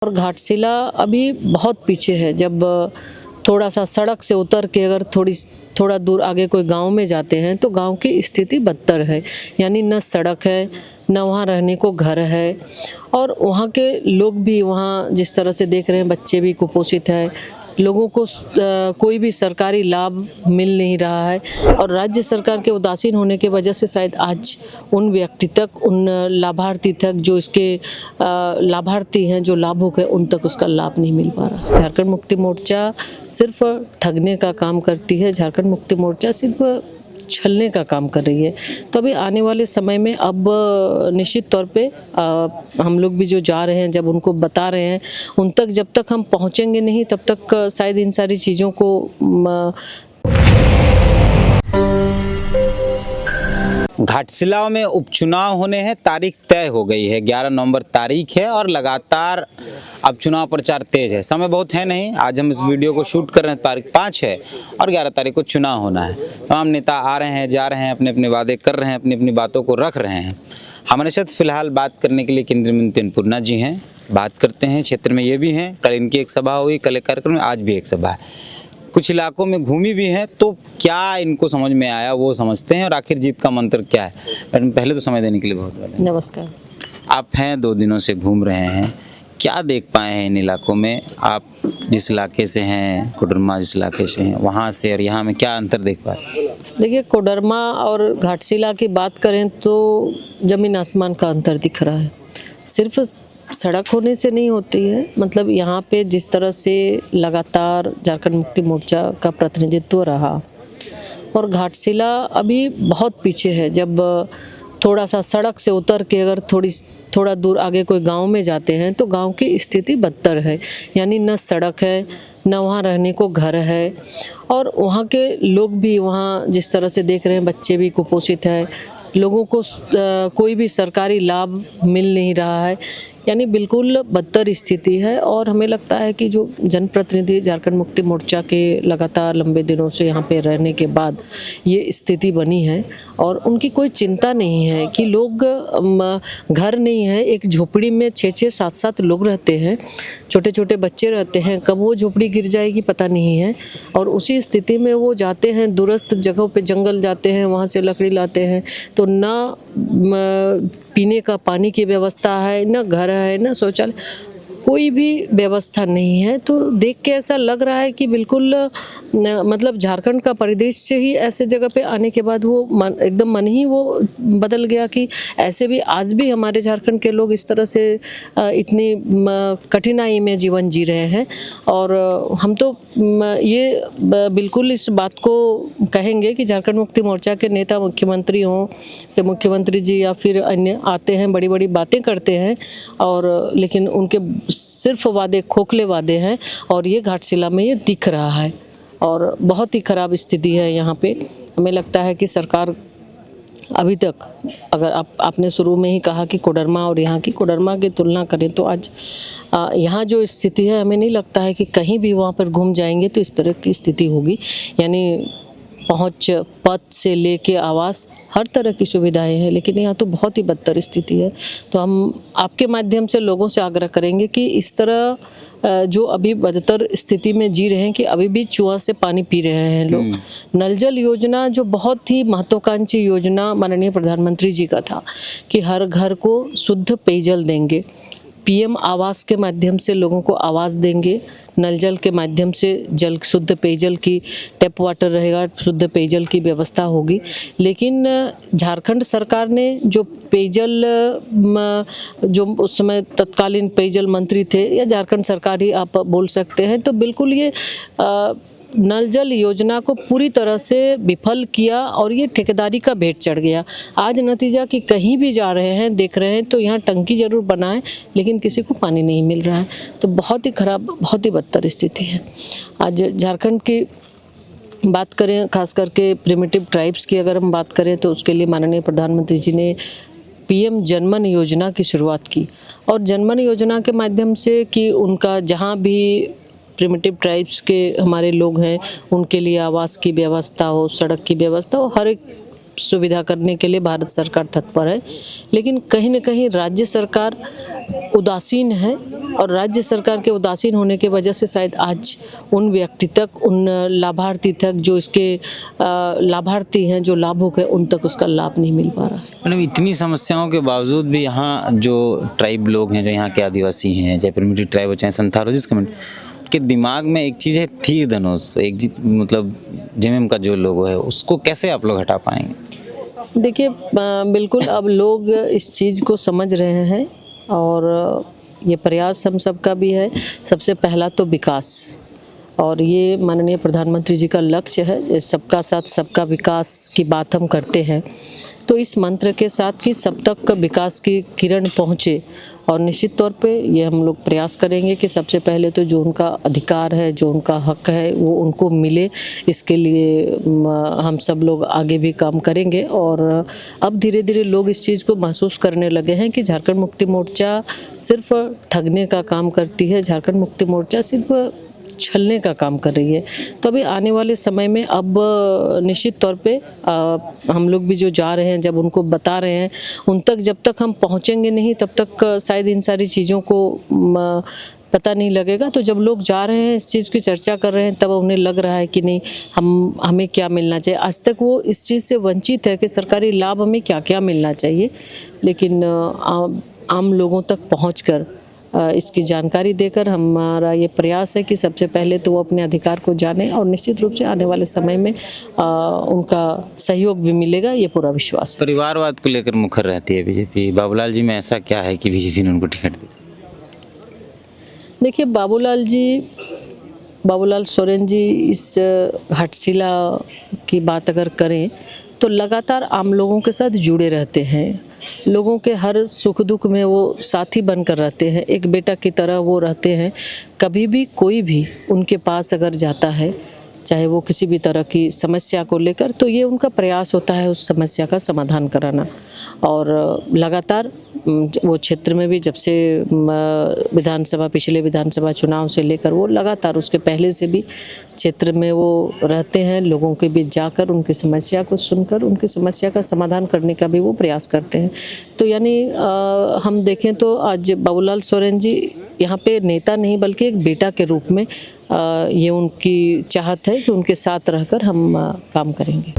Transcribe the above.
और घाटशिला अभी बहुत पीछे है। जब थोड़ा सा सड़क से उतर के अगर थोड़ा दूर आगे कोई गांव में जाते हैं तो गांव की स्थिति बदतर है। यानी न सड़क है, न वहाँ रहने को घर है, और वहाँ के लोग भी, वहाँ जिस तरह से देख रहे हैं, बच्चे भी कुपोषित है, लोगों को कोई भी सरकारी लाभ मिल नहीं रहा है। और राज्य सरकार के उदासीन होने की वजह से शायद आज उन व्यक्ति तक, उन लाभार्थी तक, जो इसके लाभार्थी हैं, जो लाभुक है, उन तक उसका लाभ नहीं मिल पा रहा। झारखंड मुक्ति मोर्चा सिर्फ ठगने का काम करती है, झारखंड मुक्ति मोर्चा सिर्फ छलने का काम कर रही है। तो अभी आने वाले समय में अब निश्चित तौर पे हम लोग भी जो जा रहे हैं, जब उनको बता रहे हैं, उन तक जब तक हम पहुंचेंगे नहीं, तब तक शायद इन सारी चीज़ों को घाटशिला में उपचुनाव होने हैं, तारीख तय हो गई है, 11 नवंबर तारीख है और लगातार अब चुनाव प्रचार तेज है। समय बहुत है नहीं, आज हम इस वीडियो को शूट कर रहे हैं, तारीख 5 है और 11 तारीख को चुनाव होना है। तमाम नेता आ रहे हैं, जा रहे हैं, अपने अपने वादे कर रहे हैं, अपनी अपनी बातों को रख रहे हैं। हमारे साथ फिलहाल बात करने के लिए केंद्रीय मंत्री अन्नपूर्णा जी हैं। बात करते हैं, क्षेत्र में ये भी हैं, कल इनकी एक सभा हुई, कल एक कार्यक्रम में, आज भी एक सभा है, कुछ इलाकों में घूमी भी हैं। तो क्या इनको समझ में आया वो समझते हैं, और आखिर जीत का मंत्र क्या है। मैडम, पहले तो समय देने के लिए बहुत बहुत नमस्कार। आप हैं, 2 दिनों से घूम रहे हैं, क्या देख पाए हैं इन इलाकों में? आप जिस इलाके से हैं, कोडरमा जिस इलाके से हैं, वहाँ से और यहाँ में क्या अंतर देख पाए? देखिए, कोडरमा और घाटशिला की बात करें तो ज़मीन आसमान का अंतर दिख रहा है। सिर्फ सड़क होने से नहीं होती है, मतलब यहाँ पे जिस तरह से लगातार झारखंड मुक्ति मोर्चा का प्रतिनिधित्व रहा, और घाटशिला अभी बहुत पीछे है। जब थोड़ा सा सड़क से उतर के अगर थोड़ा दूर आगे कोई गांव में जाते हैं तो गांव की स्थिति बदतर है। यानी न सड़क है, न वहाँ रहने को घर है, और वहाँ के लोग भी, वहाँ जिस तरह से देख रहे हैं, बच्चे भी कुपोषित है, लोगों को कोई भी सरकारी लाभ मिल नहीं रहा है। यानी बिल्कुल बदतर स्थिति है। और हमें लगता है कि जो जनप्रतिनिधि झारखंड मुक्ति मोर्चा के लगातार लंबे दिनों से यहाँ पे रहने के बाद ये स्थिति बनी है, और उनकी कोई चिंता नहीं है कि लोग, घर नहीं है, एक झोपड़ी में 6-6, 7-7 लोग रहते हैं, छोटे छोटे बच्चे रहते हैं, कब वो झोपड़ी गिर जाएगी पता नहीं है। और उसी स्थिति में वो जाते हैं, दूरस्थ जगहों पे जंगल जाते हैं, वहाँ से लकड़ी लाते हैं, तो ना पीने का पानी की व्यवस्था है, न घर है, न शौचालय, कोई भी व्यवस्था नहीं है। तो देख के ऐसा लग रहा है कि बिल्कुल मतलब झारखंड का परिदृश्य ही ऐसे जगह पे आने के बाद वो एकदम मन ही वो बदल गया कि ऐसे भी आज भी हमारे झारखंड के लोग इस तरह से इतनी कठिनाई में जीवन जी रहे हैं। और हम तो ये बिल्कुल इस बात को कहेंगे कि झारखंड मुक्ति मोर्चा के नेता, मुख्यमंत्री हों से मुख्यमंत्री जी या फिर अन्य आते हैं, बड़ी बड़ी बातें करते हैं, और लेकिन उनके सिर्फ वादे खोखले वादे हैं, और ये घाटशिला में ये दिख रहा है। और बहुत ही खराब स्थिति है यहाँ पे। हमें लगता है कि सरकार अभी तक, अगर आपने शुरू में ही कहा कि कोडरमा और यहाँ की, कोडरमा की तुलना करें तो आज यहाँ जो स्थिति है, हमें नहीं लगता है कि कहीं भी वहाँ पर घूम जाएंगे तो इस तरह की स्थिति होगी। यानी पहुँच पथ से लेके आवास, हर तरह की सुविधाएं हैं, लेकिन यहाँ तो बहुत ही बदतर स्थिति है। तो हम आपके माध्यम से लोगों से आग्रह करेंगे कि इस तरह जो अभी बदतर स्थिति में जी रहे हैं, कि अभी भी कुआं से पानी पी रहे हैं लोग। नल जल योजना जो बहुत ही महत्वाकांक्षी योजना माननीय प्रधानमंत्री जी का था कि हर घर को शुद्ध पेयजल देंगे, पीएम आवास के माध्यम से लोगों को आवास देंगे, नल जल के माध्यम से जल, शुद्ध पेयजल की, टैप वाटर रहेगा, शुद्ध पेयजल की व्यवस्था होगी। लेकिन झारखंड सरकार ने जो पेयजल, जो उस समय तत्कालीन पेयजल मंत्री थे, या झारखंड सरकार ही आप बोल सकते हैं, तो बिल्कुल ये नल जल योजना को पूरी तरह से विफल किया, और ये ठेकेदारी का भेंट चढ़ गया। आज नतीजा कि कहीं भी जा रहे हैं, देख रहे हैं, तो यहाँ टंकी जरूर बनाए, लेकिन किसी को पानी नहीं मिल रहा है। तो बहुत ही खराब, बहुत ही बदतर स्थिति है। आज झारखंड की बात करें, खास करके प्रिमिटिव ट्राइब्स की अगर हम बात करें, तो उसके लिए माननीय प्रधानमंत्री जी ने पीएम जनमन योजना की शुरुआत की, और जनमन योजना के माध्यम से कि उनका जहाँ भी प्रिमिटिव ट्राइब्स के हमारे लोग हैं, उनके लिए आवास की व्यवस्था हो, सड़क की व्यवस्था हो, हर एक सुविधा करने के लिए भारत सरकार तत्पर है, लेकिन कहीं न कहीं राज्य सरकार उदासीन है और राज्य सरकार के उदासीन होने की वजह से शायद आज उन व्यक्ति तक, उन लाभार्थी तक, जो इसके लाभार्थी हैं, जो लाभुक है, उन तक उसका लाभ नहीं मिल पा रहा। मतलब इतनी समस्याओं के बावजूद भी यहाँ जो ट्राइब लोग हैं, जो यहाँ के आदिवासी हैं, चाहे प्रिमिटिव ट्राइब हो चाहे संथाल, जिस कम्युनिटी के दिमाग में एक चीज़ है थी धनुष, एक मतलब जेएमएम का जो लोगो है, उसको कैसे आप लोग हटा पाएंगे? देखिए बिल्कुल अब लोग इस चीज़ को समझ रहे हैं और ये प्रयास हम सबका भी है। सबसे पहला तो विकास, और ये माननीय प्रधानमंत्री जी का लक्ष्य है, सबका साथ सबका विकास की बात हम करते हैं, तो इस मंत्र के साथ कि सब तक विकास की किरण पहुँचे, और निश्चित तौर पे ये हम लोग प्रयास करेंगे कि सबसे पहले तो जो उनका अधिकार है, जो उनका हक है, वो उनको मिले। इसके लिए हम सब लोग आगे भी काम करेंगे। और अब धीरे धीरे लोग इस चीज़ को महसूस करने लगे हैं कि झारखंड मुक्ति मोर्चा सिर्फ ठगने का काम करती है, झारखंड मुक्ति मोर्चा सिर्फ छलने का काम कर रही है। तो अभी आने वाले समय में अब निश्चित तौर पे हम लोग भी जो जा रहे हैं, जब उनको बता रहे हैं, उन तक जब तक हम पहुंचेंगे नहीं तब तक शायद इन सारी चीज़ों को पता नहीं लगेगा। तो जब लोग जा रहे हैं, इस चीज़ की चर्चा कर रहे हैं, तब उन्हें लग रहा है कि नहीं, हमें क्या मिलना चाहिए। आज तक वो इस चीज़ से वंचित है कि सरकारी लाभ हमें क्या क्या मिलना चाहिए, लेकिन आम लोगों तक पहुँचकर इसकी जानकारी देकर हमारा ये प्रयास है कि सबसे पहले तो वो अपने अधिकार को जाने, और निश्चित रूप से आने वाले समय में उनका सहयोग भी मिलेगा, ये पूरा विश्वास है। परिवारवाद को लेकर मुखर रहती है बीजेपी। बाबूलाल जी में ऐसा क्या है कि बीजेपी ने उनको टिकट दी? देखिए बाबूलाल सोरेन जी इस घाटशिला की बात अगर करें तो लगातार आम लोगों के साथ जुड़े रहते हैं, लोगों के हर सुख दुख में वो साथी बनकर रहते हैं, एक बेटा की तरह वो रहते हैं। कभी भी कोई भी उनके पास अगर जाता है, चाहे वो किसी भी तरह की समस्या को लेकर, तो ये उनका प्रयास होता है उस समस्या का समाधान कराना। और लगातार वो क्षेत्र में भी जब से पिछले विधानसभा चुनाव से लेकर वो लगातार, उसके पहले से भी क्षेत्र में वो रहते हैं, लोगों के बीच जाकर उनकी समस्या को सुनकर उनकी समस्या का समाधान करने का भी वो प्रयास करते हैं। तो यानी हम देखें तो आज बाबूलाल सोरेन जी यहाँ पे नेता नहीं बल्कि एक बेटा के रूप में ये उनकी चाहत है कि उनके साथ रहकर हम काम करेंगे।